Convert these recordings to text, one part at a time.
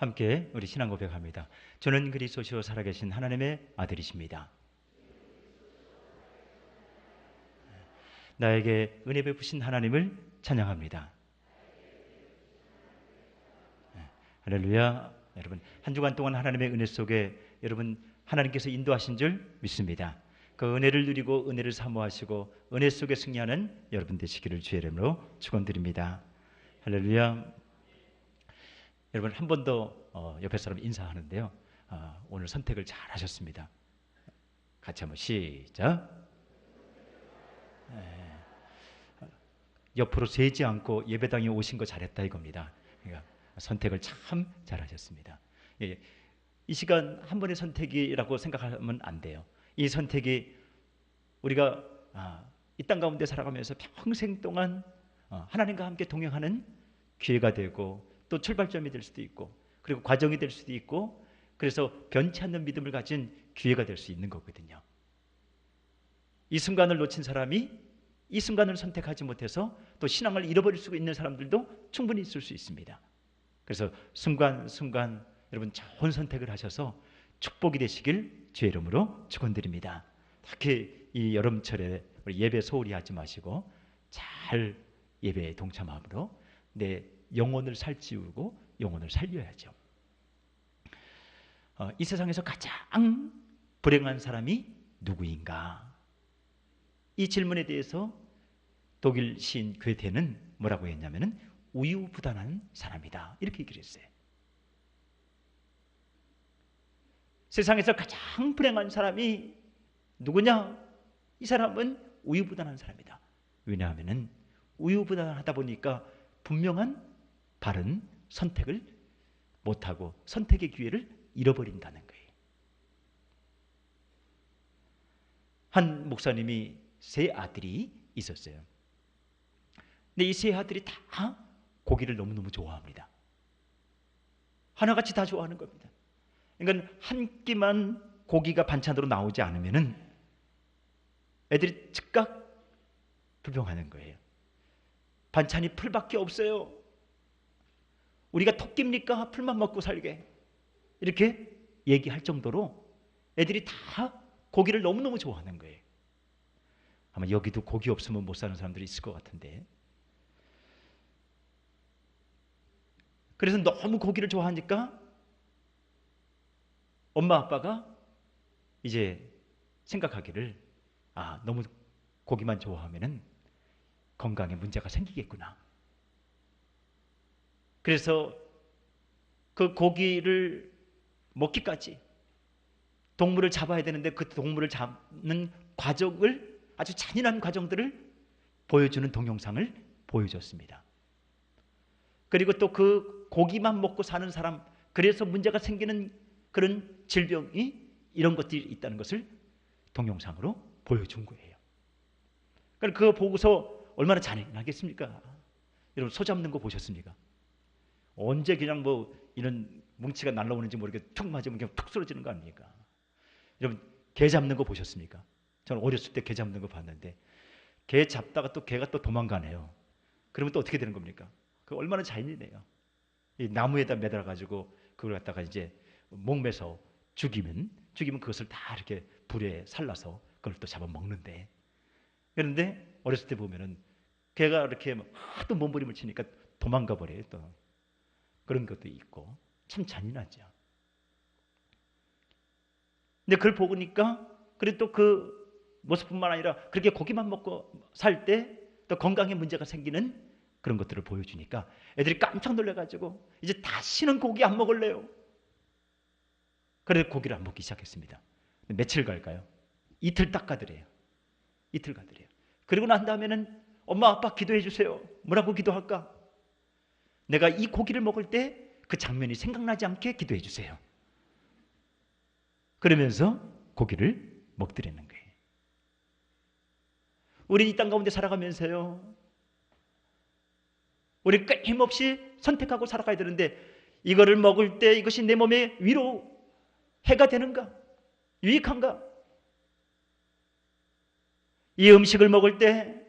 함께 우리 신앙 고백합니다. 저는 그리스도시요 살아계신 하나님의 아들이십니다. 나에게 은혜 베푸신 하나님을 찬양합니다. 할렐루야. 여러분, 한 주간 동안 하나님의 은혜 속에 여러분 하나님께서 인도하신 줄 믿습니다. 그 은혜를 누리고 은혜를 사모하시고 은혜 속에 승리하는 여러분 되시기를 주의 이름으로 축원드립니다. 할렐루야. 여러분, 한 번 더 옆에 사람 인사하는데요. 오늘 선택을 잘 하셨습니다. 같이 한번 시작. 옆으로 세지 않고 예배당에 오신 거 잘했다 이겁니다. 그러니까 선택을 참 잘하셨습니다. 이 시간 한 번의 선택이라고 생각하면 안 돼요. 이 선택이 우리가 이 땅 가운데 살아가면서 평생 동안 하나님과 함께 동행하는 기회가 되고 또 출발점이 될 수도 있고 그리고 과정이 될 수도 있고 그래서 변치 않는 믿음을 가진 기회가 될 수 있는 거거든요. 이 순간을 놓친 사람이 이 순간을 선택하지 못해서 또 신앙을 잃어버릴 수 있는 사람들도 충분히 있을 수 있습니다. 그래서 순간 여러분 좋은 선택을 하셔서 축복이 되시길 주의 이름으로 축원드립니다. 특히 이 여름철에 우리 예배 소홀히 하지 마시고 잘 예배에 동참함으로 내 영혼을 살찌우고 영혼을 살려야죠. 이 세상에서 가장 불행한 사람이 누구인가? 이 질문에 대해서 독일 시인 괴테는 뭐라고 했냐면은 우유부단한 사람이다 이렇게 얘기를 했어요. 세상에서 가장 불행한 사람이 누구냐? 이 사람은 우유부단한 사람이다. 왜냐하면은 우유부단하다 보니까 분명한 바른 선택을 못하고 선택의 기회를 잃어버린다는 거예요. 한 목사님이 세 아들이 있었어요. 근데 이 세 아들이 다 고기를 너무너무 좋아합니다. 하나같이 다 좋아하는 겁니다. 그러니까 한 끼만 고기가 반찬으로 나오지 않으면은 애들이 즉각 불평하는 거예요. 반찬이 풀밖에 없어요. 우리가 토끼입니까? 풀만 먹고 살게. 이렇게 얘기할 정도로 애들이 다 고기를 너무너무 좋아하는 거예요. 아마 여기도 고기 없으면 못 사는 사람들이 있을 것 같은데. 그래서 너무 고기를 좋아하니까 엄마 아빠가 이제 생각하기를 너무 고기만 좋아하면은 건강에 문제가 생기겠구나. 그래서 그 고기를 먹기까지 동물을 잡아야 되는데 그 동물을 잡는 과정을 아주 잔인한 과정들을 보여주는 동영상을 보여줬습니다. 그리고 또 그 고기만 먹고 사는 사람, 그래서 문제가 생기는 그런 질병이 이런 것들이 있다는 것을 동영상으로 보여준 거예요. 그러니까 그거 보고서 얼마나 잔인하겠습니까? 여러분 소 잡는 거 보셨습니까? 언제 그냥 뭐 이런 뭉치가 날라오는지 모르게 툭 맞으면 그냥 툭 쓰러지는 거 아닙니까? 여러분 개 잡는 거 보셨습니까? 저는 어렸을 때 개 잡는 거 봤는데 개 잡다가 또 개가 또 도망가네요. 그러면 또 어떻게 되는 겁니까? 그 얼마나 잔인해요. 이 나무에다 매달아 가지고 그걸 갖다가 이제 목매서 죽이면 그것을 다 이렇게 불에 살라서 그걸 또 잡아 먹는데, 그런데 어렸을 때 보면은 개가 이렇게 하도 몸부림을 치니까 도망가 버려요. 또 그런 것도 있고 참 잔인하죠. 근데 그걸 보니까 그리고 또 그 모습뿐만 아니라 그렇게 고기만 먹고 살 때 또 건강에 문제가 생기는 그런 것들을 보여주니까 애들이 깜짝 놀라가지고 이제 다시는 고기 안 먹을래요. 그래서 고기를 안 먹기 시작했습니다. 며칠 갈까요? 이틀 딱 가더래요. 이틀 가더래요. 그리고 난 다음에는 엄마 아빠 기도해 주세요. 뭐라고 기도할까? 내가 이 고기를 먹을 때 그 장면이 생각나지 않게 기도해 주세요. 그러면서 고기를 먹더라는 거예요. 우리 이 땅 가운데 살아가면서요, 우리 끊임없이 선택하고 살아가야 되는데 이거를 먹을 때 이것이 내 몸에 위로 해가 되는가? 유익한가? 이 음식을 먹을 때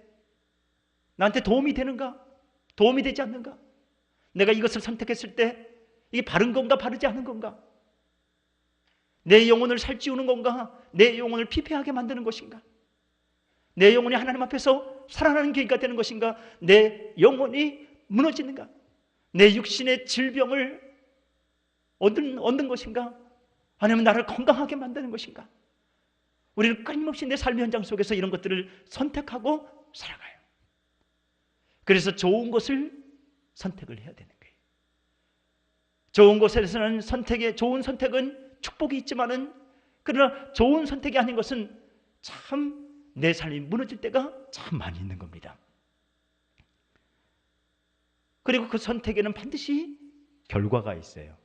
나한테 도움이 되는가? 도움이 되지 않는가? 내가 이것을 선택했을 때 이게 바른 건가 바르지 않은 건가? 내 영혼을 살찌우는 건가? 내 영혼을 피폐하게 만드는 것인가? 내 영혼이 하나님 앞에서 살아나는 계기가 되는 것인가? 내 영혼이 무너지는가? 내 육신의 질병을 얻는 것인가? 아니면 나를 건강하게 만드는 것인가? 우리는 끊임없이 내 삶의 현장 속에서 이런 것들을 선택하고 살아가요. 그래서 좋은 것을 선택을 해야 되는 거예요. 좋은 곳에서는 좋은 선택은 축복이 있지만은, 그러나 좋은 선택이 아닌 것은 참 내 삶이 무너질 때가 참 많이 있는 겁니다. 그리고 그 선택에는 반드시 결과가 있어요.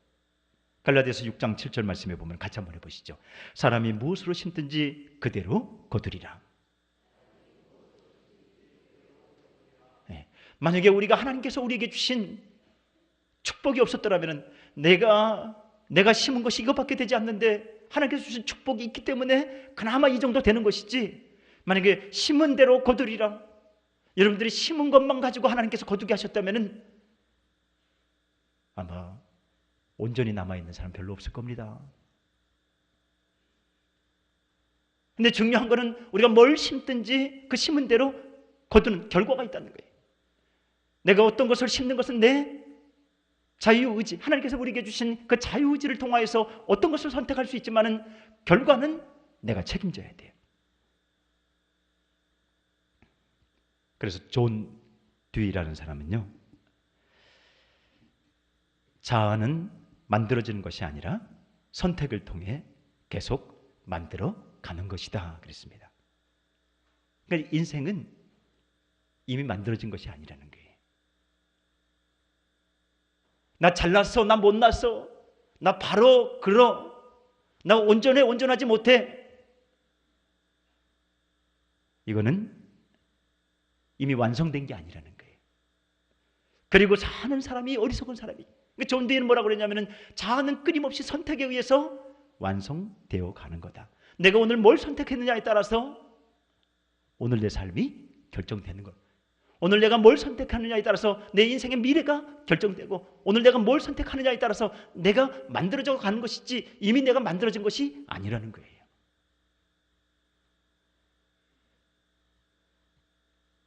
갈라디아서 6장 7절 말씀에 보면 같이 한번 해보시죠. 사람이 무엇으로 심든지 그대로 거두리라. 네. 만약에 우리가 하나님께서 우리에게 주신 축복이 없었더라면, 내가 심은 것이 이것밖에 되지 않는데 하나님께서 주신 축복이 있기 때문에 그나마 이 정도 되는 것이지, 만약에 심은 대로 거두리라, 여러분들이 심은 것만 가지고 하나님께서 거두게 하셨다면 아마 온전히 남아있는 사람 별로 없을 겁니다. 근데 중요한 거는 우리가 뭘 심든지 그 심은 대로 거두는 결과가 있다는 거예요. 내가 어떤 것을 심는 것은 내 자유의지, 하나님께서 우리에게 주신 그 자유의지를 통하여서 어떤 것을 선택할 수 있지만은 결과는 내가 책임져야 돼요. 그래서 존 듀이라는 사람은요, 자아는 만들어지는 것이 아니라 선택을 통해 계속 만들어 가는 것이다 그랬습니다. 그러니까 인생은 이미 만들어진 것이 아니라는 거예요. 나 잘났어, 나 못났어, 나 바로 그러, 나 온전해, 온전하지 못해, 이거는 이미 완성된 게 아니라는 거예요. 그리고 사는 사람이 어리석은 사람이, 존 듀이는 뭐라고 그랬냐면은, 자아는 끊임없이 선택에 의해서 완성되어 가는 거다. 내가 오늘 뭘 선택했느냐에 따라서 오늘 내 삶이 결정되는 것. 오늘 내가 뭘 선택하느냐에 따라서 내 인생의 미래가 결정되고, 오늘 내가 뭘 선택하느냐에 따라서 내가 만들어져 가는 것이지 이미 내가 만들어진 것이 아니라는 거예요.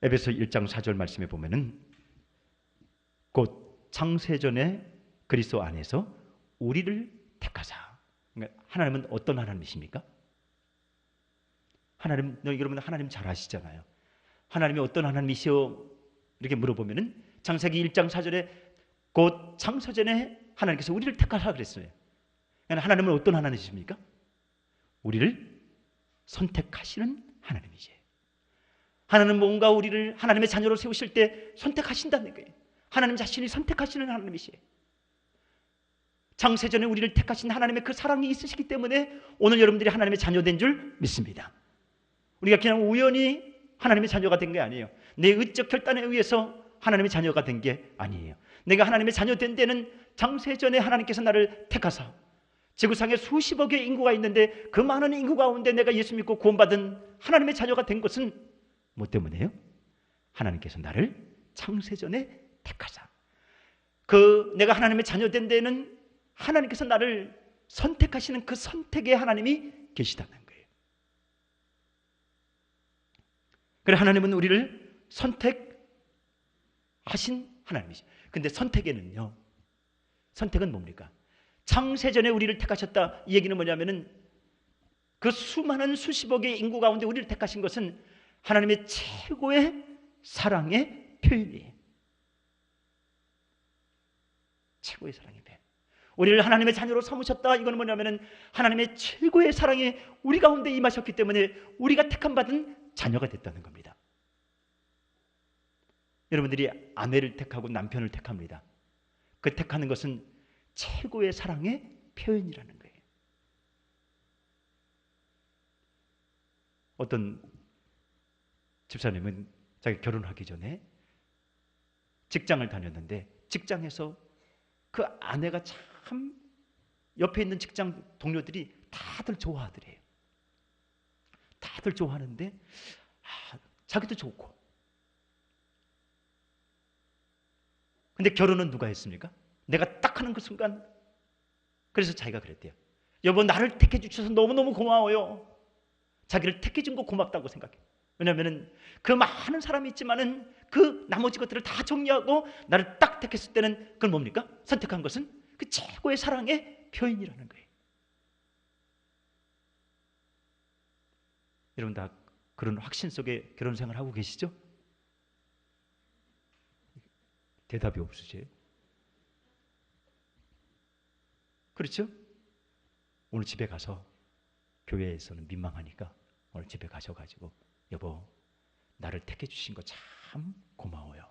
에베소 1장 4절 말씀에 보면은, 곧 창세전에 그리스도 안에서 우리를 택하사. 그러니까 하나님은 어떤 하나님이십니까? 여러분 하나님 잘 아시잖아요. 하나님이 어떤 하나님이시오? 이렇게 물어보면은 창세기 1장 4절에 곧 창세전에 하나님께서 우리를 택하사 그랬어요. 그러니까 하나님은 어떤 하나님이십니까? 우리를 선택하시는 하나님이세요. 하나님은 뭔가 우리를 하나님의 자녀로 세우실 때 선택하신다는 거예요. 하나님 자신이 선택하시는 하나님이세요. 창세전에 우리를 택하신 하나님의 그 사랑이 있으시기 때문에 오늘 여러분들이 하나님의 자녀된 줄 믿습니다. 우리가 그냥 우연히 하나님의 자녀가 된 게 아니에요. 내 의적 결단에 의해서 하나님의 자녀가 된 게 아니에요. 내가 하나님의 자녀 된 데는 창세전에 하나님께서 나를 택하사, 지구상에 수십억의 인구가 있는데 그 많은 인구 가운데 내가 예수 믿고 구원받은 하나님의 자녀가 된 것은 뭐 때문에요? 하나님께서 나를 창세전에 택하사, 내가 하나님의 자녀 된 데는 하나님께서 나를 선택하시는 그 선택의 하나님이 계시다는 거예요. 그래, 하나님은 우리를 선택하신 하나님이시죠. 근데 선택은 뭡니까? 창세전에 우리를 택하셨다, 이 얘기는 뭐냐면은 그 수많은 수십억의 인구 가운데 우리를 택하신 것은 하나님의 최고의 사랑의 표현이에요. 최고의 사랑의 표현. 우리를 하나님의 자녀로 삼으셨다, 이건 뭐냐면은 하나님의 최고의 사랑이 우리 가운데 임하셨기 때문에 우리가 택함받은 자녀가 됐다는 겁니다. 여러분들이 아내를 택하고 남편을 택합니다. 그 택하는 것은 최고의 사랑의 표현이라는 거예요. 어떤 집사님은 자기 결혼하기 전에 직장을 다녔는데, 직장에서 그 아내가 참 옆에 있는 직장 동료들이 다들 좋아하더래요. 다들 좋아하는데 자기도 좋고. 근데 결혼은 누가 했습니까? 내가 딱 하는 그 순간, 그래서 자기가 그랬대요. 여보, 나를 택해 주셔서 너무너무 고마워요. 자기를 택해 준 거 고맙다고 생각해. 왜냐하면 그 많은 사람이 있지만은 그 나머지 것들을 다 정리하고 나를 딱 택했을 때는 그건 뭡니까? 선택한 것은 그 최고의 사랑의 표현이라는 거예요. 여러분 다 그런 확신 속에 결혼 생활하고 계시죠? 대답이 없으세요? 그렇죠? 오늘 집에 가서, 교회에서는 민망하니까 오늘 집에 가셔가지고 여보, 나를 택해 주신 거 참 고마워요.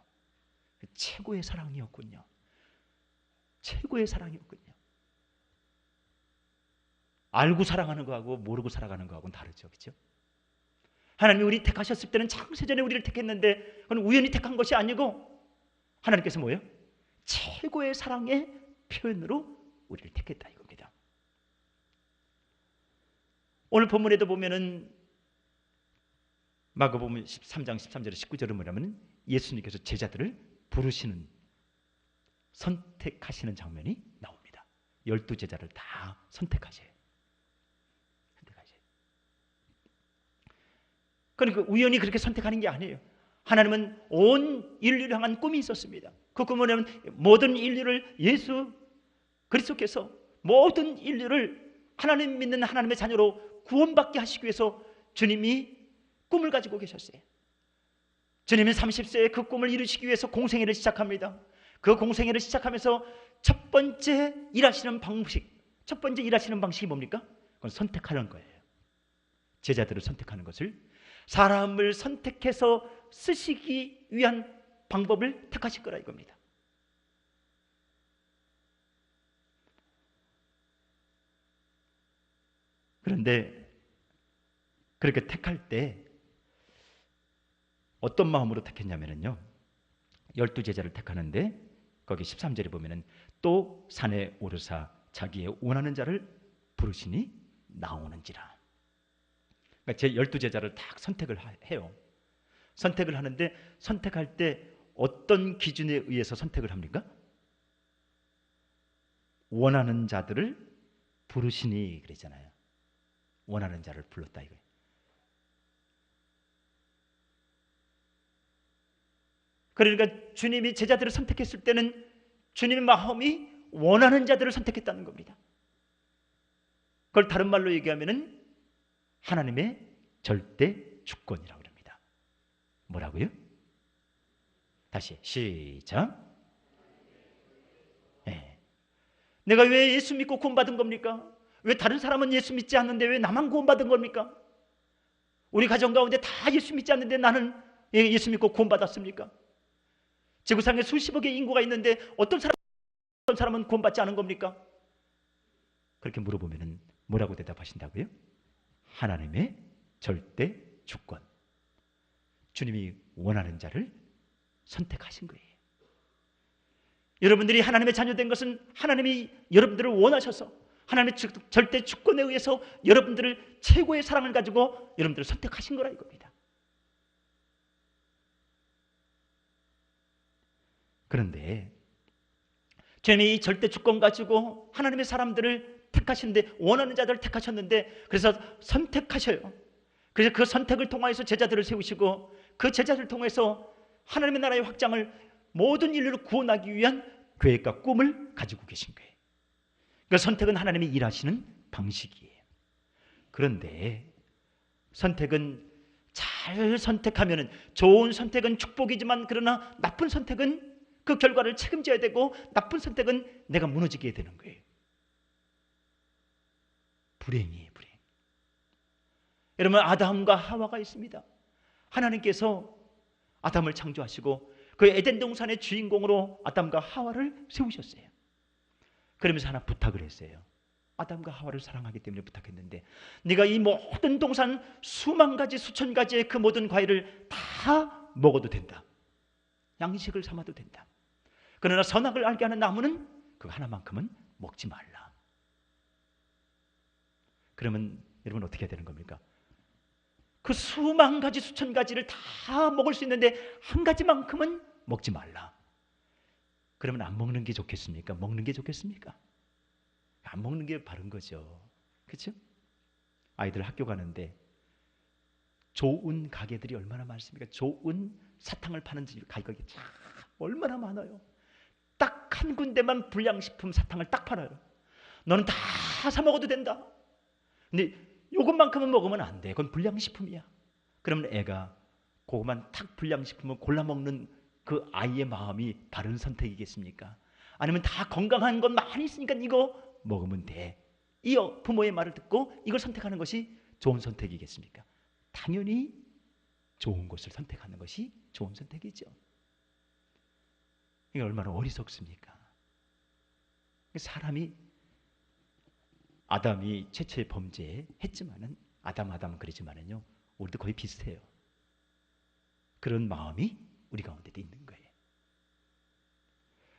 최고의 사랑이었군요. 최고의 사랑이었군요. 알고 사랑하는 거하고 모르고 사랑하는 거하고는 다르죠. 그렇죠? 하나님이 우리 택하셨을 때는 창세전에 우리를 택했는데 그건 우연히 택한 것이 아니고 하나님께서 뭐예요? 최고의 사랑의 표현으로 우리를 택했다 이겁니다. 오늘 본문에도 보면은 마가복음 13장 13절에 19절은 뭐냐면 예수님께서 제자들을 부르시는, 선택하시는 장면이 나옵니다. 12제자를 다 선택하셔요. 그러니까 우연히 그렇게 선택하는 게 아니에요. 하나님은 온 인류를 향한 꿈이 있었습니다. 그 꿈은 뭐냐면 모든 인류를 예수 그리스도께서 모든 인류를 하나님 믿는 하나님의 자녀로 구원받게 하시기 위해서 주님이 꿈을 가지고 계셨어요. 주님은 30세에 그 꿈을 이루시기 위해서 공생애를 시작합니다. 그 공생애를 시작하면서 첫 번째 일하시는 방식이 뭡니까? 그건 선택하는 거예요. 제자들을 선택하는 것을, 사람을 선택해서 쓰시기 위한 방법을 택하실 거라 이겁니다. 그런데 그렇게 택할 때 어떤 마음으로 택했냐면요, 12제자를 택하는데 거기 13절에 보면은 또 산에 오르사 자기의 원하는 자를 부르시니 나오는지라. 그러니까 제 12제자를 딱 선택을 해요. 선택을 하는데 선택할 때 어떤 기준에 의해서 선택을 합니까? 원하는 자들을 부르시니 그랬잖아요. 원하는 자를 불렀다 이거예요. 그러니까 주님이 제자들을 선택했을 때는 주님의 마음이 원하는 자들을 선택했다는 겁니다. 그걸 다른 말로 얘기하면은 하나님의 절대 주권이라고 합니다. 뭐라고요? 다시 시작. 네. 내가 왜 예수 믿고 구원받은 겁니까? 왜 다른 사람은 예수 믿지 않는데 왜 나만 구원받은 겁니까? 우리 가정 가운데 다 예수 믿지 않는데 나는 예수 믿고 구원받았습니까? 지구상에 수십억의 인구가 있는데 어떤 사람은 구원받지 않은 겁니까? 그렇게 물어보면 뭐라고 대답하신다고요? 하나님의 절대 주권. 주님이 원하는 자를 선택하신 거예요. 여러분들이 하나님의 자녀된 것은 하나님이 여러분들을 원하셔서 하나님의 절대 주권에 의해서 여러분들을 최고의 사랑을 가지고 여러분들을 선택하신 거라 이겁니다. 그런데 주님이 이 절대 주권 가지고 하나님의 사람들을 택하시는데, 원하는 자들을 택하셨는데, 그래서 선택하셔요. 그래서 그 선택을 통해서 제자들을 세우시고 그 제자들을 통해서 하나님의 나라의 확장을, 모든 인류를 구원하기 위한 계획과 꿈을 가지고 계신 거예요. 그 선택은 하나님이 일하시는 방식이에요. 그런데 선택은 잘 선택하면은, 좋은 선택은 축복이지만 그러나 나쁜 선택은 그 결과를 책임져야 되고, 나쁜 선택은 내가 무너지게 되는 거예요. 불행이에요, 불행. 여러분, 아담과 하와가 있습니다. 하나님께서 아담을 창조하시고 그 에덴 동산의 주인공으로 아담과 하와를 세우셨어요. 그러면서 하나 부탁을 했어요. 아담과 하와를 사랑하기 때문에 부탁했는데, 네가 이 모든 동산 수만 가지 수천 가지의 그 모든 과일을 다 먹어도 된다. 양식을 삼아도 된다. 그러나 선악을 알게 하는 나무는 그 하나만큼은 먹지 말라. 그러면 여러분 어떻게 해야 되는 겁니까? 그 수만 가지 수천 가지를 다 먹을 수 있는데 한 가지만큼은 먹지 말라. 그러면 안 먹는 게 좋겠습니까? 먹는 게 좋겠습니까? 안 먹는 게 바른 거죠. 그렇죠? 아이들 학교 가는데 좋은 가게들이 얼마나 많습니까? 좋은 사탕을 파는 집 가격이 참 얼마나 많아요. 딱 한 군데만 불량식품 사탕을 딱 팔아요. 너는 다 사 먹어도 된다. 근데 요것만큼은 먹으면 안 돼. 그건 불량식품이야. 그러면 애가 그것만 탁 불량식품을 골라 먹는 그 아이의 마음이 바른 선택이겠습니까? 아니면 다 건강한 건 많이 있으니까 이거 먹으면 돼. 이 부모의 말을 듣고 이걸 선택하는 것이 좋은 선택이겠습니까? 당연히 좋은 것을 선택하는 것이 좋은 선택이죠. 이게 얼마나 어리석습니까? 사람이 아담이 최초의 범죄했지만은 아담 그러지만은요 우리도 거의 비슷해요. 그런 마음이 우리 가운데도 있는 거예요.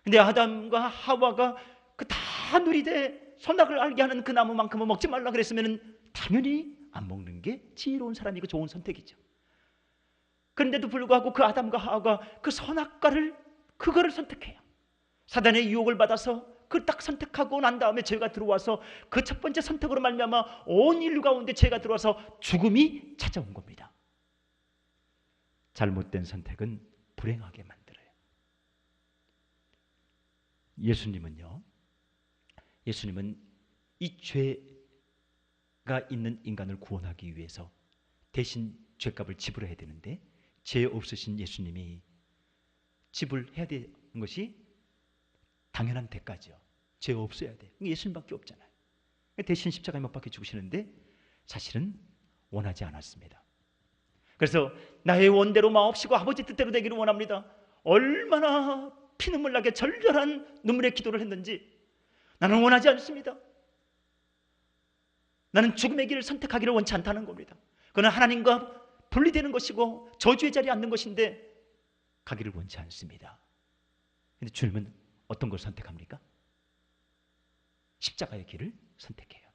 근데 아담과 하와가 그 다 누리되 선악을 알게 하는 그 나무만큼은 먹지 말라 그랬으면은 당연히 안 먹는 게 지혜로운 사람이고 좋은 선택이죠. 그런데도 불구하고 그 아담과 하와가 그 선악과를 그거를 선택해요. 사단의 유혹을 받아서 그 딱 선택하고 난 다음에 죄가 들어와서 그 첫 번째 선택으로 말미암아 온 인류 가운데 죄가 들어와서 죽음이 찾아온 겁니다. 잘못된 선택은 불행하게 만들어요. 예수님은 이 죄가 있는 인간을 구원하기 위해서 대신 죄값을 지불해야 되는데 죄 없으신 예수님이 지불해야 되는 것이 당연한 대가죠. 죄 없어야 돼. 예수님밖에 없잖아요. 대신 십자가에 못 박혀 죽으시는데 사실은 원하지 않았습니다. 그래서 나의 원대로 마옵시고 아버지 뜻대로 되기를 원합니다. 얼마나 피눈물 나게 절절한 눈물의 기도를 했는지 나는 원하지 않습니다. 나는 죽음의 길을 선택하기를 원치 않다는 겁니다. 그는 하나님과 분리되는 것이고 저주의 자리에 앉는 것인데 가기를 원치 않습니다. 그런데 주님은 어떤 걸 선택합니까? 십자가의 길을 선택해요.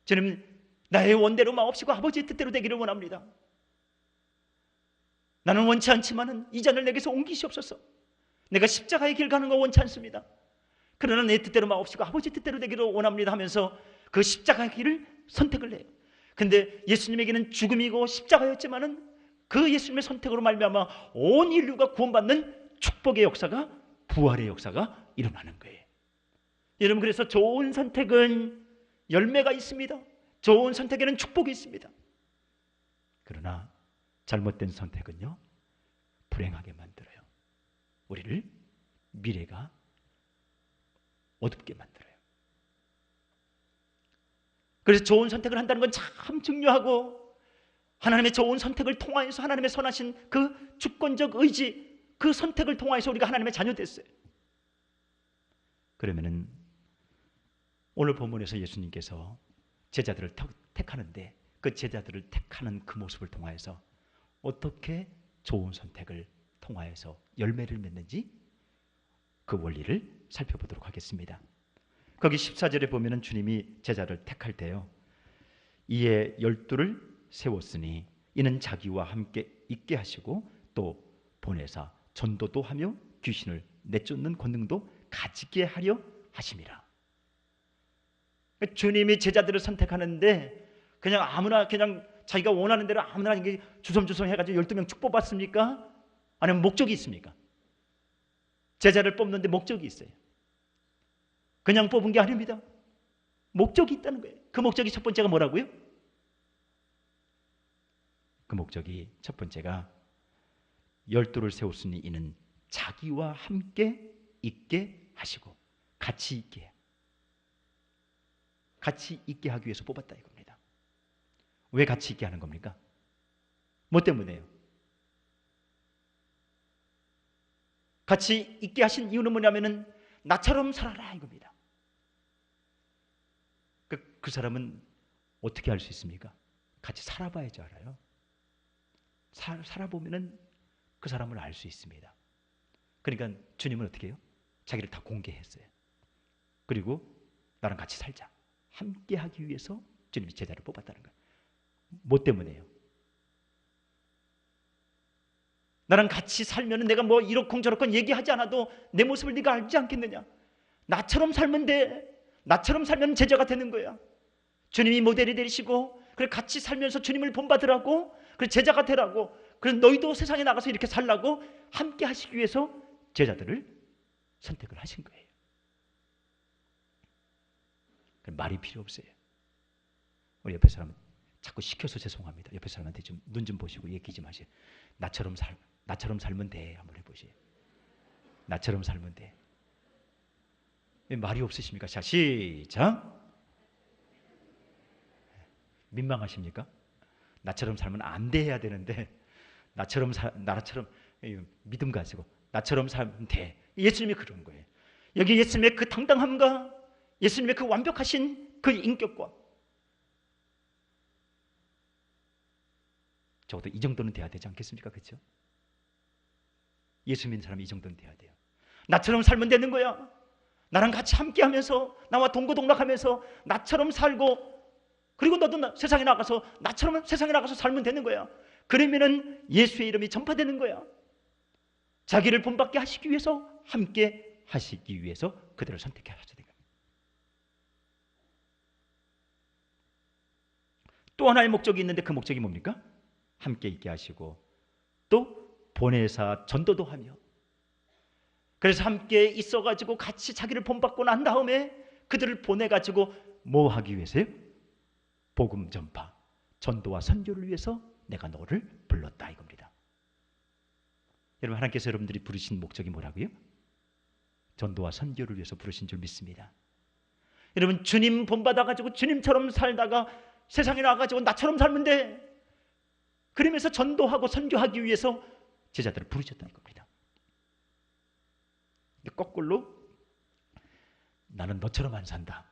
주님은 나의 원대로 마옵시고 아버지의 뜻대로 되기를 원합니다. 나는 원치 않지만은 이 잔을 내게서 옮기시옵소서. 내가 십자가의 길 가는 거 원치 않습니다. 그러나 내 뜻대로 마옵시고 아버지 뜻대로 되기를 원합니다 하면서 그 십자가의 길을 선택을 해요. 근데 예수님에게는 죽음이고 십자가였지만은 그 예수님의 선택으로 말미암아 온 인류가 구원받는 축복의 역사가, 부활의 역사가 일어나는 거예요. 여러분, 그래서 좋은 선택은 열매가 있습니다. 좋은 선택에는 축복이 있습니다. 그러나 잘못된 선택은요 불행하게 만들어요. 우리를 미래가 어둡게 만들어요. 그래서 좋은 선택을 한다는 건 참 중요하고, 하나님의 좋은 선택을 통하여서 하나님의 선하신 그 주권적 의지, 그 선택을 통하여서 우리가 하나님의 자녀 됐어요. 그러면은 오늘 본문에서 예수님께서 제자들을 택하는데 그 제자들을 택하는 그 모습을 통하여서 어떻게 좋은 선택을 통하여서 열매를 맺는지 그 원리를 살펴보도록 하겠습니다. 거기 14절에 보면은 주님이 제자를 택할 때요, 이에 12를 세웠으니 이는 자기와 함께 있게 하시고 또 보내사 전도도 하며 귀신을 내쫓는 권능도 가지게 하려 하심이라. 주님이 제자들을 선택하는데 그냥 아무나 그냥 자기가 원하는 대로 아무나 이게 주섬주섬 해가지고 12명 축 뽑았습니까? 아니면 목적이 있습니까? 제자를 뽑는데 목적이 있어요. 그냥 뽑은 게 아닙니다. 목적이 있다는 거예요. 그 목적이 첫 번째가 뭐라고요? 그 목적이 첫 번째가 12를 세웠으니 이는 자기와 함께 있게 하시고 같이 있게 하기 위해서 뽑았다 이겁니다. 왜 같이 있게 하는 겁니까? 뭐 때문에요? 같이 있게 하신 이유는 뭐냐면은 나처럼 살아라 이겁니다. 그 사람은 어떻게 알 수 있습니까? 같이 살아봐야지 알아요. 살아보면은 그 사람을 알 수 있습니다. 그러니까 주님은 어떻게 해요? 자기를 다 공개했어요. 그리고 나랑 같이 살자, 함께 하기 위해서 주님이 제자를 뽑았다는 거예요. 뭐 때문에요? 나랑 같이 살면 내가 뭐 이렇쿵저렇쿵 얘기하지 않아도 내 모습을 네가 알지 않겠느냐. 나처럼 살면 돼. 나처럼 살면 제자가 되는 거야. 주님이 모델이 되시고 그래 같이 살면서 주님을 본받으라고, 그래 제자가 되라고, 그래서 너희도 세상에 나가서 이렇게 살라고 함께 하시기 위해서 제자들을 선택을 하신 거예요. 말이 필요 없어요. 우리 옆에 사람 자꾸 시켜서 죄송합니다. 옆에 사람한테 좀 눈 좀 보시고 얘기 좀 하세요. 나처럼 살면 돼. 한번 해보세요. 나처럼 살면 돼. 말이 없으십니까? 자, 시작. 민망하십니까? 나처럼 살면 안 돼 해야 되는데 나처럼 믿음 가지고 나처럼 살면 돼. 예수님이 그런 거예요. 여기 예수님의 그 당당함과 예수님의 그 완벽하신 그 인격과 적어도 이 정도는 돼야 되지 않겠습니까? 그렇죠? 예수 믿는 사람이 이 정도는 돼야 돼요. 나처럼 살면 되는 거야. 나랑 같이 함께하면서 나와 동고동락하면서 나처럼 살고, 그리고 너도 세상에 나가서 나처럼 세상에 나가서 살면 되는 거야. 그러면은 예수의 이름이 전파되는 거야. 자기를 본받게 하시기 위해서, 함께 하시기 위해서 그들을 선택해 하셔야 됩니다. 또 하나의 목적이 있는데 그 목적이 뭡니까? 함께 있게 하시고 또 보내사 전도도 하며, 그래서 함께 있어가지고 같이 자기를 본받고 난 다음에 그들을 보내가지고 뭐 하기 위해서요? 복음 전파, 전도와 선교를 위해서 내가 너를 불렀다 이겁니다. 여러분, 하나님께서 여러분들이 부르신 목적이 뭐라고요? 전도와 선교를 위해서 부르신 줄 믿습니다. 여러분, 주님 본받아가지고 주님처럼 살다가 세상에 나가가지고 나처럼 살면 돼. 그러면서 전도하고 선교하기 위해서 제자들을 부르셨다 이겁니다. 거꾸로 나는 너처럼 안 산다.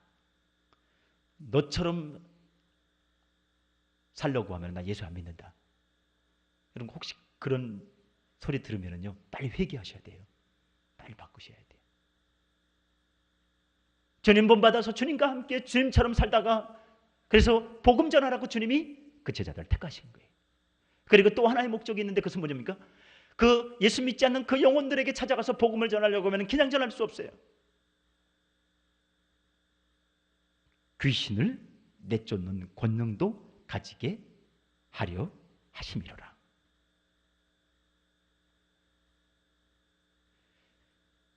너처럼 살려고 하면 나 예수 안 믿는다. 여러분, 혹시 그런 소리 들으면요 빨리 회개하셔야 돼요. 빨리 바꾸셔야 돼요. 주님 본받아서 주님과 함께 주님처럼 살다가 그래서 복음 전하라고 주님이 그 제자들을 택하신 거예요. 그리고 또 하나의 목적이 있는데 그것은 뭐냐니까? 그 예수 믿지 않는 그 영혼들에게 찾아가서 복음을 전하려고 하면 그냥 전할 수 없어요. 귀신을 내쫓는 권능도 가지게 하려 하심이로라.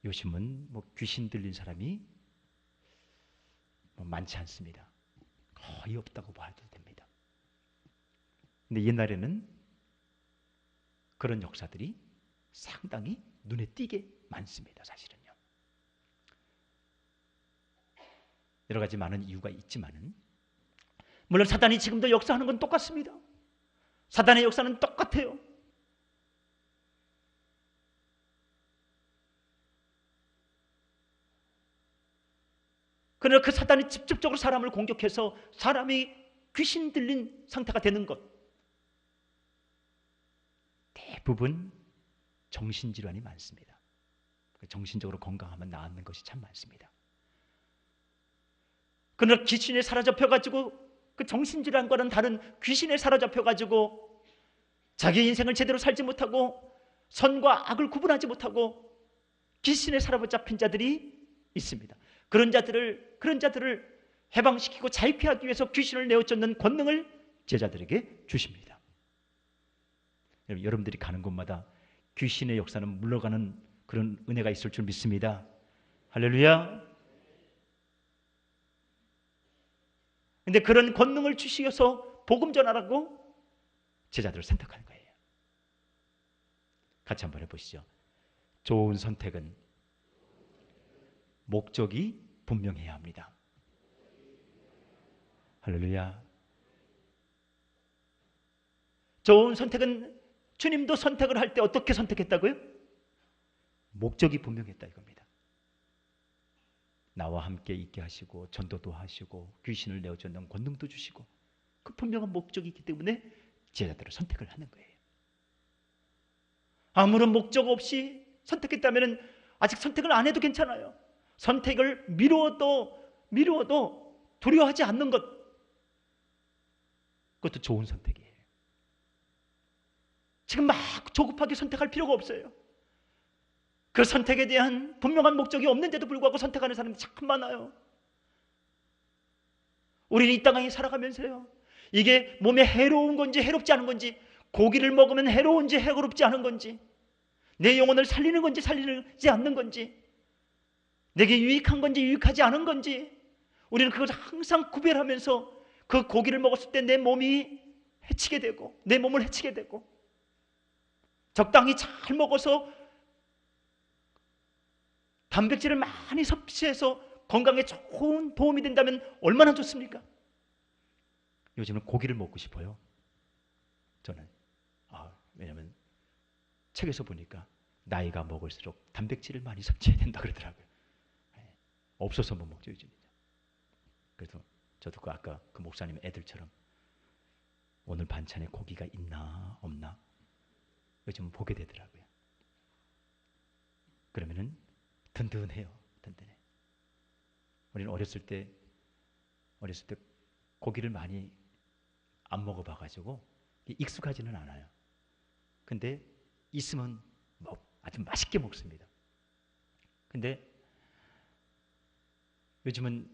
요즘은 뭐 귀신 들린 사람이 많지 않습니다. 거의 없다고 봐도 됩니다. 근데 옛날에는 그런 역사들이 상당히 눈에 띄게 많습니다. 사실은요. 여러 가지 많은 이유가 있지만은 물론 사단이 지금도 역사하는 건 똑같습니다. 사단의 역사는 똑같아요. 그러나 그 사단이 직접적으로 사람을 공격해서 사람이 귀신 들린 상태가 되는 것, 대부분 정신질환이 많습니다. 정신적으로 건강하면 나았는 것이 참 많습니다. 그러나 귀신에 사로잡혀가지고 그 정신질환과는 다른 귀신에 사로잡혀가지고 자기 인생을 제대로 살지 못하고 선과 악을 구분하지 못하고 귀신에 사로잡힌 자들이 있습니다. 그런 자들을 해방시키고 자유케 하기 위해서 귀신을 내어쫓는 권능을 제자들에게 주십니다. 여러분들이 가는 곳마다 귀신의 역사는 물러가는 그런 은혜가 있을 줄 믿습니다. 할렐루야. 근데 그런 권능을 주시어서 복음 전하라고 제자들을 선택하는 거예요. 같이 한번 해보시죠. 좋은 선택은 목적이 분명해야 합니다. 할렐루야. 좋은 선택은 주님도 선택을 할 때 어떻게 선택했다고요? 목적이 분명했다 이겁니다. 나와 함께 있게 하시고 전도도 하시고 귀신을 내어쫓는 권능도 주시고 그 분명한 목적이 있기 때문에 제자들을 선택을 하는 거예요. 아무런 목적 없이 선택했다면 아직 선택을 안 해도 괜찮아요. 선택을 미루어도 두려워하지 않는 것, 그것도 좋은 선택이에요. 지금 막 조급하게 선택할 필요가 없어요. 그 선택에 대한 분명한 목적이 없는데도 불구하고 선택하는 사람이 참 많아요. 우리는 이 땅에 살아가면서요, 이게 몸에 해로운 건지 해롭지 않은 건지, 고기를 먹으면 해로운지 해롭지 않은 건지, 내 영혼을 살리는 건지 살리지 않는 건지, 내게 유익한 건지 유익하지 않은 건지, 우리는 그것을 항상 구별하면서 그 고기를 먹었을 때 내 몸이 해치게 되고, 내 몸을 해치게 되고, 적당히 잘 먹어서 단백질을 많이 섭취해서 건강에 좋은 도움이 된다면 얼마나 좋습니까? 요즘은 고기를 먹고 싶어요. 저는 왜냐하면 책에서 보니까 나이가 먹을수록 단백질을 많이 섭취해야 된다 그러더라고요. 없어서 못 먹죠 요즘에. 그래서 저도 아까 그 목사님 애들처럼 오늘 반찬에 고기가 있나 없나 요즘은 보게 되더라고요. 그러면은 든든해요. 든든해. 우리는 어렸을 때 고기를 많이 안 먹어봐가지고 익숙하지는 않아요. 근데 있으면 아주 맛있게 먹습니다. 근데 요즘은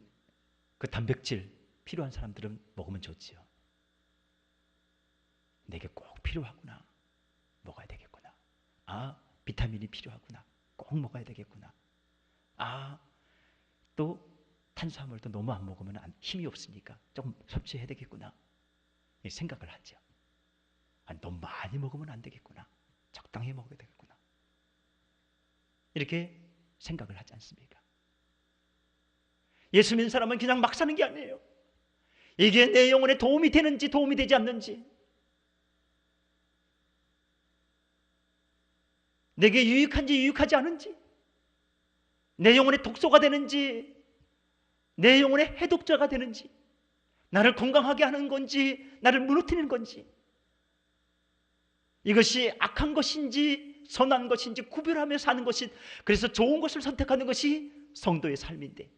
그 단백질 필요한 사람들은 먹으면 좋지요. 내게 꼭 필요하구나. 먹어야 되겠구나. 비타민이 필요하구나. 꼭 먹어야 되겠구나. 또 탄수화물도 너무 안 먹으면 힘이 없으니까 조금 섭취해야 되겠구나. 생각을 하죠. 너무 많이 먹으면 안 되겠구나. 적당히 먹어야 되겠구나. 이렇게 생각을 하지 않습니까? 예수 믿는 사람은 그냥 막 사는 게 아니에요. 이게 내 영혼에 도움이 되는지 도움이 되지 않는지, 내게 유익한지 유익하지 않은지, 내 영혼에 독소가 되는지 내 영혼에 해독자가 되는지, 나를 건강하게 하는 건지 나를 무너뜨리는 건지, 이것이 악한 것인지 선한 것인지 구별하며 사는 것이, 그래서 좋은 것을 선택하는 것이 성도의 삶인데,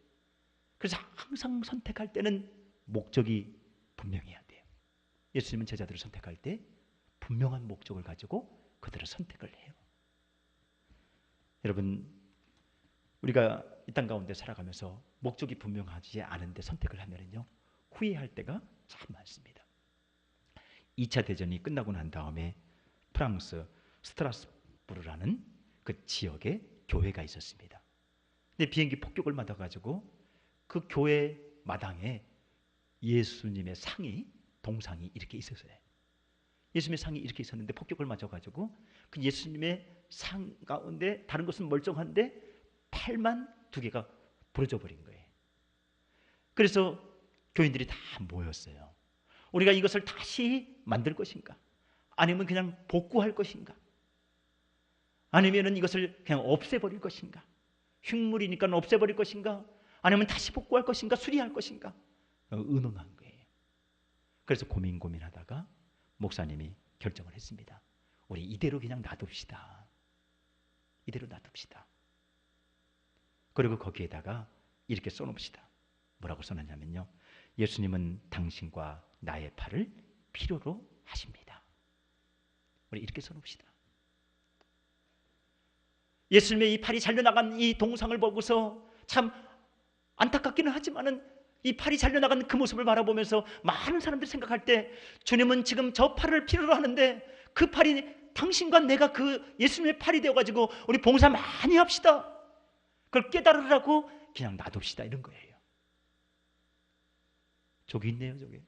그래서 항상 선택할 때는 목적이 분명해야 돼요. 예수님은 제자들을 선택할 때 분명한 목적을 가지고 그들을 선택을 해요. 여러분, 우리가 이 땅 가운데 살아가면서 목적이 분명하지 않은데 선택을 하면요, 후회할 때가 참 많습니다. 2차 대전이 끝나고 난 다음에 프랑스 스트라스부르라는 그 지역에 교회가 있었습니다. 근데 비행기 폭격을 맞아가지고 그 교회 마당에 예수님의 상이, 동상이 이렇게 있었어요. 예수님의 상이 이렇게 있었는데 폭격을 맞아가지고 그 예수님의 상 가운데 다른 것은 멀쩡한데 팔만 2개가 부러져 버린 거예요. 그래서 교인들이 다 모였어요. 우리가 이것을 다시 만들 것인가? 아니면 그냥 복구할 것인가? 아니면 이것을 그냥 없애버릴 것인가? 흉물이니까 없애버릴 것인가? 아니면 다시 복구할 것인가? 수리할 것인가? 의논한 거예요. 그래서 고민하다가 목사님이 결정을 했습니다. 우리 이대로 그냥 놔둡시다. 이대로 놔둡시다. 그리고 거기에다가 이렇게 써놓읍시다. 뭐라고 써놨냐면요, 예수님은 당신과 나의 팔을 필요로 하십니다. 우리 이렇게 써놓읍시다. 예수님의 이 팔이 잘려나간 이 동상을 보고서 참 안타깝기는 하지만은 이 팔이 잘려나간 그 모습을 바라보면서 많은 사람들이 생각할 때, 주님은 지금 저 팔을 필요로 하는데 그 팔이 당신과 내가 그 예수님의 팔이 되어가지고 우리 봉사 많이 합시다. 그걸 깨달으라고 그냥 놔둡시다, 이런 거예요. 저기 있네요, 저기.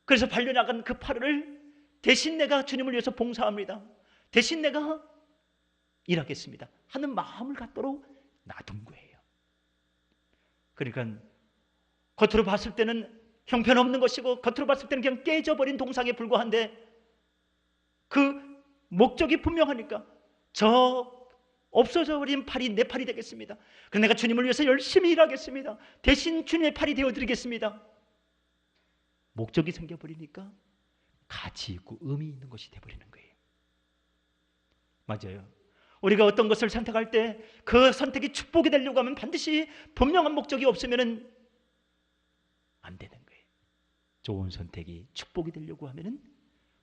그래서 발려나간 그 팔을 대신 내가 주님을 위해서 봉사합니다, 대신 내가 일하겠습니다 하는 마음을 갖도록 놔둔 거예요. 그러니까 겉으로 봤을 때는 형편없는 것이고 겉으로 봤을 때는 그냥 깨져버린 동상에 불과한데, 그 목적이 분명하니까 저 없어져 버린 팔이 내 팔이 되겠습니다. 그래서 내가 주님을 위해서 열심히 일하겠습니다. 대신 주님의 팔이 되어드리겠습니다. 목적이 생겨버리니까 가치 있고 의미 있는 것이 돼버리는 거예요. 맞아요. 우리가 어떤 것을 선택할 때 그 선택이 축복이 되려고 하면 반드시 분명한 목적이 없으면 안 되는 거예요. 좋은 선택이 축복이 되려고 하면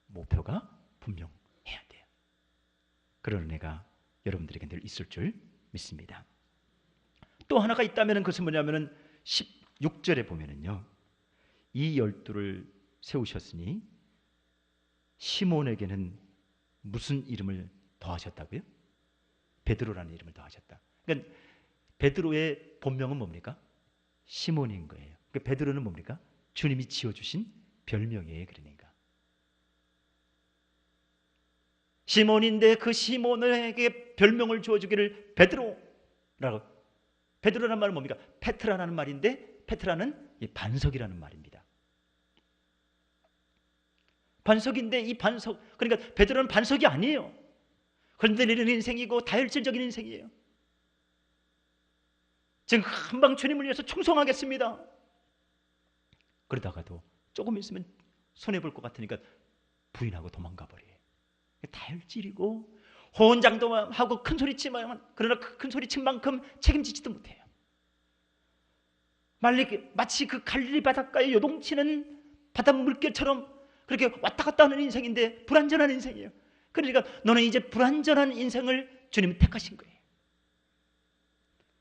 목표가 분명해야 돼요. 그런 은혜가 여러분들에게 늘 있을 줄 믿습니다. 또 하나가 있다면 그것은 뭐냐면 16절에 보면은요, 이 12를 세우셨으니 시몬에게는 무슨 이름을 더하셨다고요? 베드로라는 이름을 더하셨다. 그러니까 베드로의 본명은 뭡니까? 시몬인 거예요. 그러니까 베드로는 뭡니까? 주님이 지어주신 별명이에요. 그러니까 시몬인데 그 시몬에게 별명을 주어주기를 베드로라고. 베드로라는 말은 뭡니까? 페트라라는 말인데, 페트라는 반석이라는 말입니다. 반석인데 이 반석, 그러니까 베드로는 반석이 아니에요. 흔들리는 인생이고 다혈질적인 인생이에요. 지금 금방 주님을 위해서 충성하겠습니다. 그러다가도 조금 있으면 손해볼 것 같으니까 부인하고 도망가 버려요. 다혈질이고 호언장도 하고 큰 소리치면, 그러나 큰 소리친 만큼 책임지지도 못해요. 마치 그 갈릴리 바닷가에 요동치는 바닷 물결처럼 그렇게 왔다 갔다 하는 인생인데 불완전한 인생이에요. 그러니까 너는 이제 불완전한 인생을 주님이 택하신 거예요.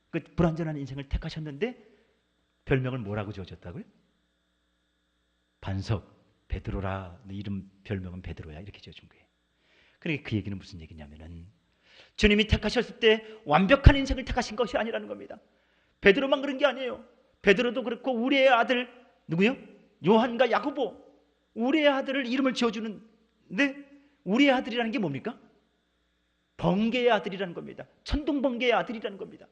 그 불완전한 인생을 택하셨는데 별명을 뭐라고 지어줬다고요? 반석, 베드로라. 이름 별명은 베드로야, 이렇게 지어준 거예요. 그러니까 그 얘기는 무슨 얘기냐면은 주님이 택하셨을 때 완벽한 인생을 택하신 것이 아니라는 겁니다. 베드로만 그런 게 아니에요. 베드로도 그렇고 우리의 아들 누구요? 요한과 야고보, 우리의 아들을 이름을 지어주는데 우리의 아들이라는 게 뭡니까? 번개의 아들이라는 겁니다. 천둥번개의 아들이라는 겁니다.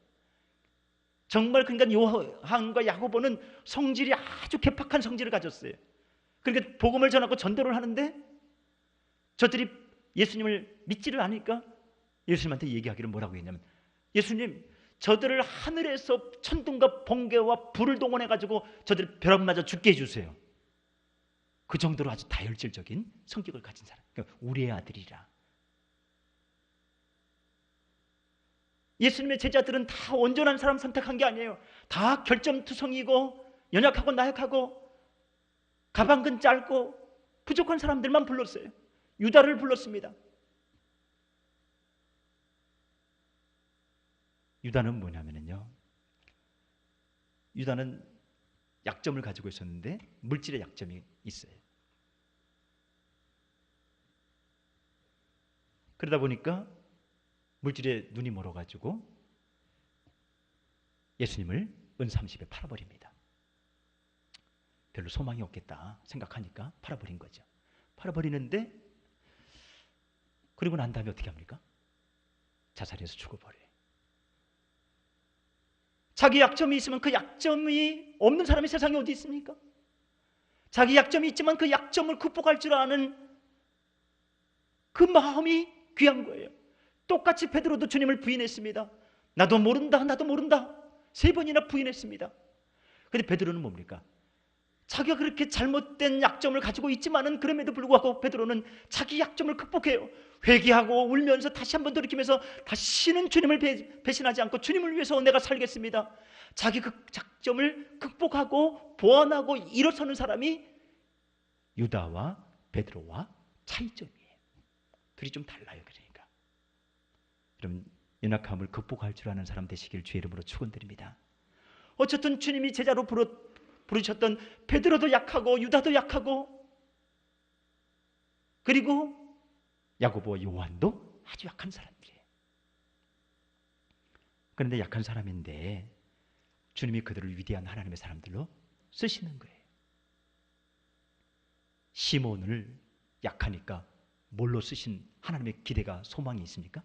정말 그러니까 요한과 야고보는 성질이 아주 개팍한 성질을 가졌어요. 그러니까 복음을 전하고 전도를 하는데 저들이 예수님을 믿지를 않으니까 예수님한테 얘기하기를 뭐라고 했냐면, 예수님, 저들을 하늘에서 천둥과 번개와 불을 동원해가지고 저들 벼락 맞아 죽게 해주세요. 그 정도로 아주 다혈질적인 성격을 가진 사람, 그러니까 우리의 아들이라. 예수님의 제자들은 다 온전한 사람 선택한 게 아니에요. 다 결점투성이고 연약하고 나약하고 가방끈 짧고 부족한 사람들만 불렀어요. 유다를 불렀습니다. 유다는 뭐냐면요, 유다는 약점을 가지고 있었는데 물질의 약점이 있어요. 그러다 보니까 물질에 눈이 멀어가지고 예수님을 은 30에 팔아버립니다. 별로 소망이 없겠다 생각하니까 팔아버린 거죠. 팔아버리는데 그리고 난 다음에 어떻게 합니까? 자살해서 죽어버려요. 자기 약점이 있으면 그 약점이 없는 사람이 세상에 어디 있습니까? 자기 약점이 있지만 그 약점을 극복할 줄 아는 그 마음이 귀한 거예요. 똑같이 베드로도 주님을 부인했습니다. 나도 모른다, 나도 모른다. 3번이나 부인했습니다. 그런데 베드로는 뭡니까? 자기가 그렇게 잘못된 약점을 가지고 있지만은 그럼에도 불구하고 베드로는 자기 약점을 극복해요. 회개하고 울면서 다시 한번 돌이키면서 다시는 주님을 배신하지 않고 주님을 위해서 내가 살겠습니다. 자기 그 약점을 극복하고 보완하고 일어서는 사람이 유다와 베드로와 차이점이에요. 둘이 좀 달라요. 그러니까 여러분, 연약함을 극복할 줄 아는 사람 되시길 주의 이름으로 축원드립니다. 어쨌든 주님이 제자로 부르셨던 베드로도 약하고 유다도 약하고 그리고 야고보, 요한도 아주 약한 사람들이에요. 그런데 약한 사람인데 주님이 그들을 위대한 하나님의 사람들로 쓰시는 거예요. 시몬을 약하니까 뭘로 쓰신 하나님의 기대가, 소망이 있습니까?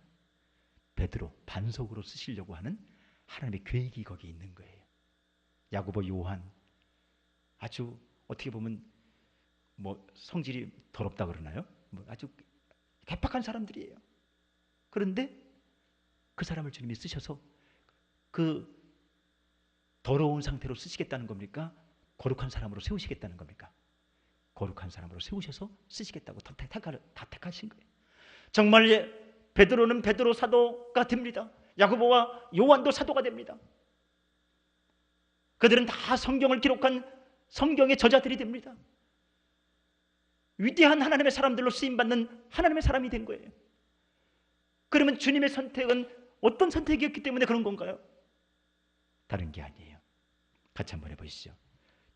베드로, 반석으로 쓰시려고 하는 하나님의 계획이 거기에 있는 거예요. 야고보, 요한 아주 어떻게 보면 뭐 성질이 더럽다 그러나요? 뭐 아주 개팍한 사람들이에요. 그런데 그 사람을 주님이 쓰셔서 그 더러운 상태로 쓰시겠다는 겁니까? 거룩한 사람으로 세우시겠다는 겁니까? 거룩한 사람으로 세우셔서 쓰시겠다고 다 택하신 거예요. 정말 베드로는 베드로 사도가 됩니다. 야고보와 요한도 사도가 됩니다. 그들은 다 성경을 기록한 성경의 저자들이 됩니다. 위대한 하나님의 사람들로 쓰임받는 하나님의 사람이 된 거예요. 그러면 주님의 선택은 어떤 선택이었기 때문에 그런 건가요? 다른 게 아니에요. 같이 한번 해보시죠.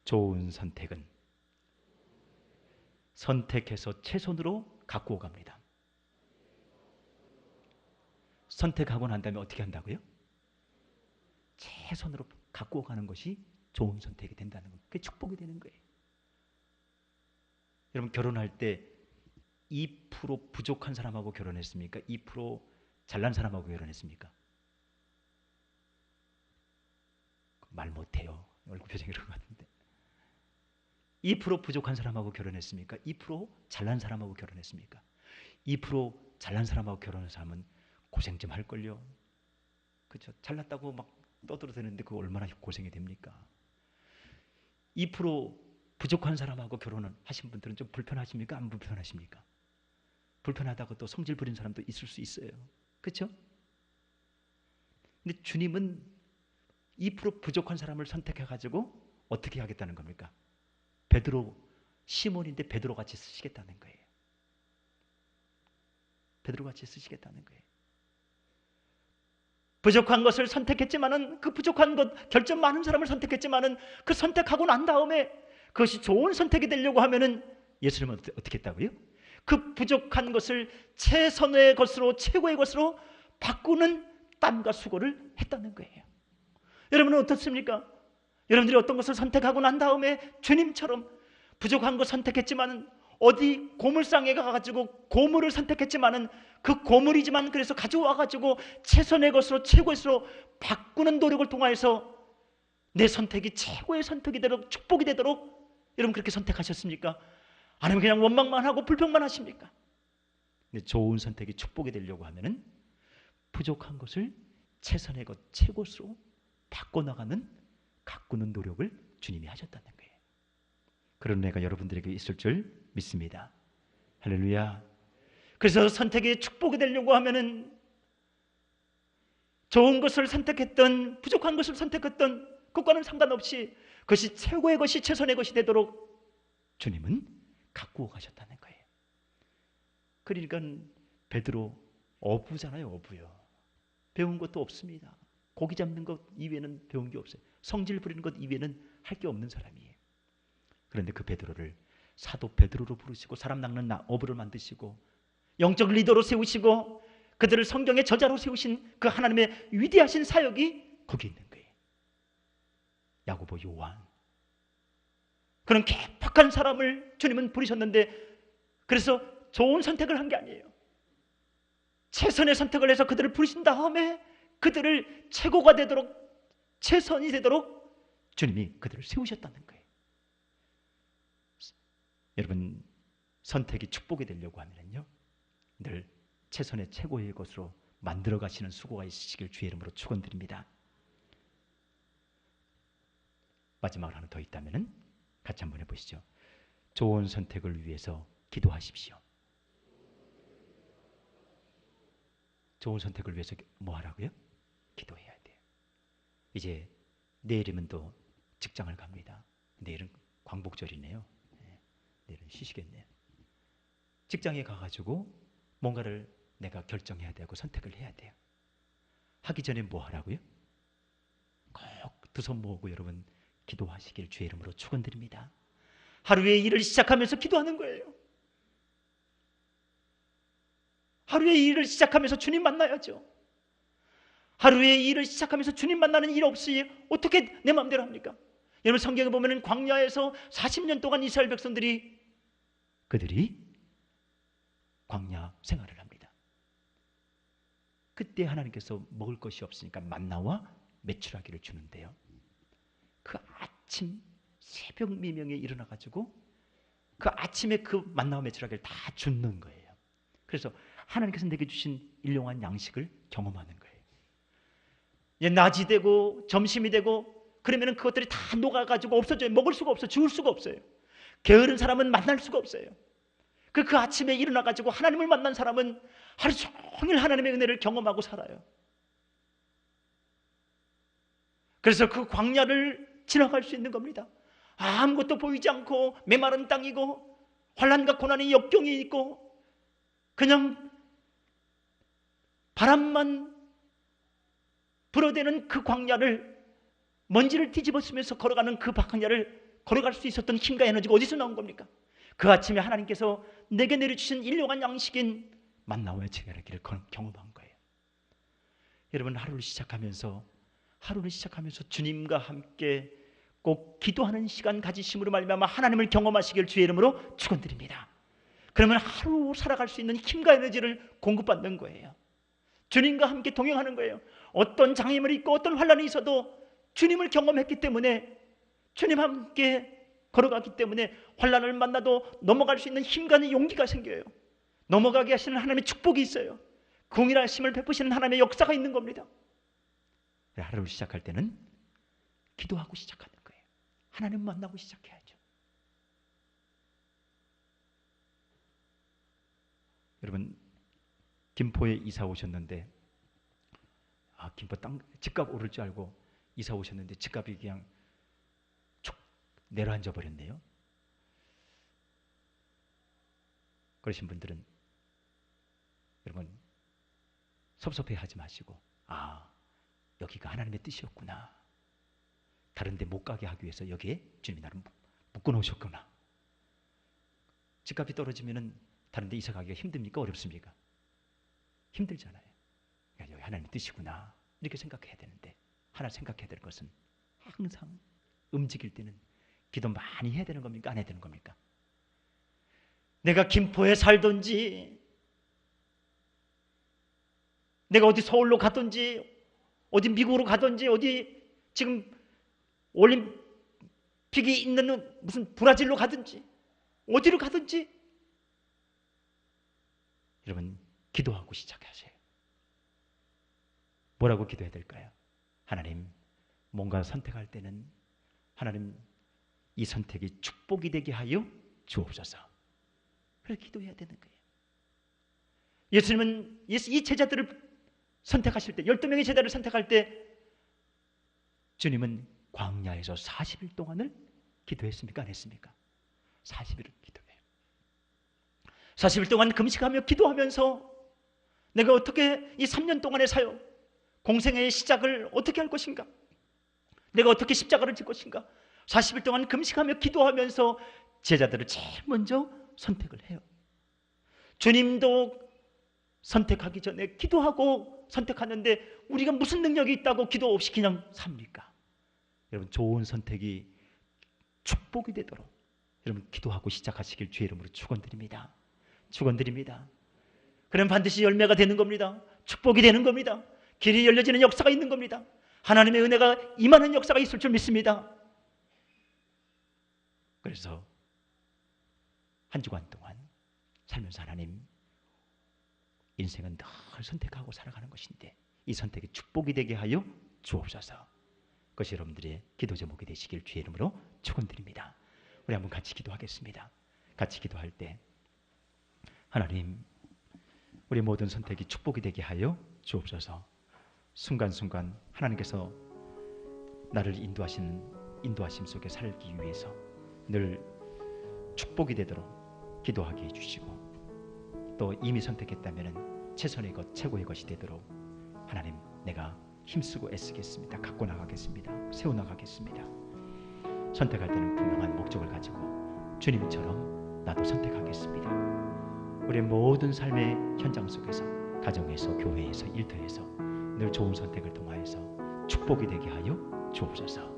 좋은 선택은 선택해서 최선으로 갖고 갑니다. 선택하고 난 다음에 어떻게 한다고요? 최선으로 갖고 가는 것이 좋은 선택이 된다는 거예요. 그게 축복이 되는 거예요. 여러분, 결혼할 때 2% 부족한 사람하고 결혼했습니까? 2% 잘난 사람하고 결혼했습니까? 말 못해요. 얼굴 표정이 그런 것 같은데. 2% 부족한 사람하고 결혼했습니까? 2% 잘난 사람하고 결혼했습니까? 2% 잘난 사람하고 결혼한 사람은 고생 좀 할걸요. 그렇죠? 잘났다고 막 떠들어대는데 그거 얼마나 고생이 됩니까? 2% 부족한 사람하고 결혼을 하신 분들은 좀 불편하십니까? 안 불편하십니까? 불편하다고 또 성질 부린 사람도 있을 수 있어요. 그렇죠? 근데 주님은 2% 부족한 사람을 선택해가지고 어떻게 하겠다는 겁니까? 베드로, 시몬인데 베드로 같이 쓰시겠다는 거예요. 베드로 같이 쓰시겠다는 거예요. 부족한 것을 선택했지만은, 그 부족한 것, 결점 많은 사람을 선택했지만은, 그 선택하고 난 다음에 그것이 좋은 선택이 되려고 하면은 예수님은 어떻게 했다고요? 그 부족한 것을 최선의 것으로, 최고의 것으로 바꾸는 땀과 수고를 했다는 거예요. 여러분은 어떻습니까? 여러분들이 어떤 것을 선택하고 난 다음에 주님처럼 부족한 것 선택했지만은, 어디 고물상에 가가지고 고물을 선택했지만은, 그 고물이지만 그래서 가져와가지고 최선의 것으로, 최고의 것으로 바꾸는 노력을 통하여서 내 선택이 최고의 선택이 되도록, 축복이 되도록 여러분 그렇게 선택하셨습니까? 아니면 그냥 원망만 하고 불평만 하십니까? 근데 좋은 선택이 축복이 되려고 하면은 부족한 것을 최선의 것, 최고로 바꿔나가는, 가꾸는 노력을 주님이 하셨다는 거예요. 그런 은혜가 여러분들에게 있을 줄 믿습니다. 할렐루야. 그래서 선택이 축복이 되려고 하면은 좋은 것을 선택했던, 부족한 것을 선택했던, 그것과는 상관없이 그것이 최고의 것이, 최선의 것이 되도록 주님은 가꾸어 가셨다는 거예요. 그러니까 베드로 어부잖아요. 어부요. 배운 것도 없습니다. 고기 잡는 것 이외에는 배운 게 없어요. 성질 부리는 것 이외에는 할 게 없는 사람이에요. 그런데 그 베드로를 사도 베드로로 부르시고, 사람 낚는 어부를 만드시고, 영적 리더로 세우시고, 그들을 성경의 저자로 세우신 그 하나님의 위대하신 사역이 거기 있는 거예요. 야고보, 요한, 그런 개팍한 사람을 주님은 부르셨는데, 그래서 좋은 선택을 한 게 아니에요. 최선의 선택을 해서 그들을 부르신 다음에 그들을 최고가 되도록, 최선이 되도록 주님이 그들을 세우셨다는 거예요. 여러분, 선택이 축복이 되려고 하면요, 늘 최선의 최고의 것으로 만들어 가시는 수고가 있으시길 주의 이름으로 축원드립니다. 마지막으로 하나 더 있다면은 같이 한번 해보시죠. 좋은 선택을 위해서 기도하십시오. 좋은 선택을 위해서 뭐 하라고요? 기도해야 돼요. 이제 내일이면 또 직장을 갑니다. 내일은 광복절이네요. 내일은 쉬시겠네요. 직장에 가가지고 뭔가를 내가 결정해야 되고 선택을 해야 돼요. 하기 전에 뭐 하라고요? 꼭 두 손 모으고 여러분 기도하시길 주의 이름으로 축원드립니다. 하루의 일을 시작하면서 기도하는 거예요. 하루의 일을 시작하면서 주님 만나야죠. 하루의 일을 시작하면서 주님 만나는 일 없이 어떻게 내 마음대로 합니까? 여러분, 성경에 보면 광야에서 40년 동안 이스라엘 백성들이, 그들이 광야 생활을 합니다. 그때 하나님께서 먹을 것이 없으니까 만나와 메추라기를 주는데요, 그 아침 새벽 미명에 일어나가지고 그 아침에 그 만나와 메추라기를 다 줍는 거예요. 그래서 하나님께서 내게 주신 일용한 양식을 경험하는 거예요. 이제 낮이 되고 점심이 되고 그러면 그것들이 다 녹아가지고 없어져요. 먹을 수가 없어요. 주울 수가 없어요. 게으른 사람은 만날 수가 없어요. 그 아침에 일어나가지고 하나님을 만난 사람은 하루 종일 하나님의 은혜를 경험하고 살아요. 그래서 그 광야를 지나갈 수 있는 겁니다. 아무것도 보이지 않고 메마른 땅이고 환난과 고난이 역경이 있고 그냥 바람만 불어대는 그 광야를, 먼지를 뒤집어 쓰면서 걸어가는 그 광야를 걸어갈 수 있었던 힘과 에너지가 어디서 나온 겁니까? 그 아침에 하나님께서 내게 내려주신 일용한 양식인 만나와의 제갈기를 경험한 거예요. 여러분, 하루를 시작하면서 주님과 함께 꼭 기도하는 시간 가지심으로 말미암아 하나님을 경험하시길 주의 이름으로 축원드립니다. 그러면 하루 살아갈 수 있는 힘과 에너지를 공급받는 거예요. 주님과 함께 동행하는 거예요. 어떤 장애물이 있고 어떤 환난이 있어도 주님을 경험했기 때문에, 주님 함께 걸어가기 때문에 환난을 만나도 넘어갈 수 있는 힘과 용기가 생겨요. 넘어가게 하시는 하나님의 축복이 있어요. 긍휼하심을 베푸시는 하나님의 역사가 있는 겁니다. 하루를 시작할 때는 기도하고 시작하는 거예요. 하나님 만나고 시작해야죠. 여러분, 김포에 이사 오셨는데 김포 땅 집값 오를 줄 알고 이사 오셨는데 집값이 그냥 쭉 내려앉아 버렸네요. 그러신 분들은 여러분 섭섭해하지 마시고 여기가 하나님의 뜻이었구나. 다른 데 못 가게 하기 위해서 여기에 주님이 나를 묶어 놓으셨구나. 집값이 떨어지면 다른 데 이사 가기가 힘듭니까? 어렵습니까? 힘들잖아요. 여기 하나님의 뜻이구나. 이렇게 생각해야 되는데, 하나 생각해야 될 것은 항상 움직일 때는 기도 많이 해야 되는 겁니까? 안 해야 되는 겁니까? 내가 김포에 살든지, 내가 어디 서울로 가든지, 어디 미국으로 가든지, 어디 지금 올림픽이 있는 무슨 브라질로 가든지, 어디로 가든지 여러분 기도하고 시작하세요. 뭐라고 기도해야 될까요? 하나님, 뭔가 선택할 때는 하나님 이 선택이 축복이 되게 하여 주옵소서. 그렇게 기도해야 되는 거예요. 예수님은 이 제자들을 선택하실 때, 12명의 제자를 선택할 때 주님은 광야에서 40일 동안을 기도했습니까? 안 했습니까? 40일을 기도해요. 40일 동안 금식하며 기도하면서 내가 어떻게 이 3년 동안의 사역, 공생애의 시작을 어떻게 할 것인가? 내가 어떻게 십자가를 질 것인가? 40일 동안 금식하며 기도하면서 제자들을 제일 먼저 선택을 해요. 주님도 선택하기 전에 기도하고 선택하는데 우리가 무슨 능력이 있다고 기도 없이 그냥 삽니까? 여러분, 좋은 선택이 축복이 되도록 여러분 기도하고 시작하시길 주의 이름으로 축원드립니다. 축원드립니다. 그럼 반드시 열매가 되는 겁니다. 축복이 되는 겁니다. 길이 열려지는 역사가 있는 겁니다. 하나님의 은혜가 임하는 역사가 있을 줄 믿습니다. 그래서 한 주간 동안 살면서 하나님, 인생은 늘 선택하고 살아가는 것인데 이 선택이 축복이 되게 하여 주옵소서. 그것이 여러분들의 기도 제목이 되시길 주의 이름으로 축원드립니다. 우리 한번 같이 기도하겠습니다. 같이 기도할 때 하나님, 우리 모든 선택이 축복이 되게 하여 주옵소서. 순간순간 하나님께서 나를 인도하심 속에 살기 위해서 늘 축복이 되도록 기도하게 해주시고, 또 이미 선택했다면 최선의 것, 최고의 것이 되도록 하나님, 내가 힘쓰고 애쓰겠습니다. 갖고 나가겠습니다. 세워나가겠습니다. 선택할 때는 분명한 목적을 가지고 주님처럼 나도 선택하겠습니다. 우리의 모든 삶의 현장 속에서, 가정에서, 교회에서, 일터에서 늘 좋은 선택을 통하여서 축복이 되게 하여 주옵소서.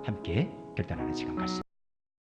함께 결단하는 시간 갖습니다.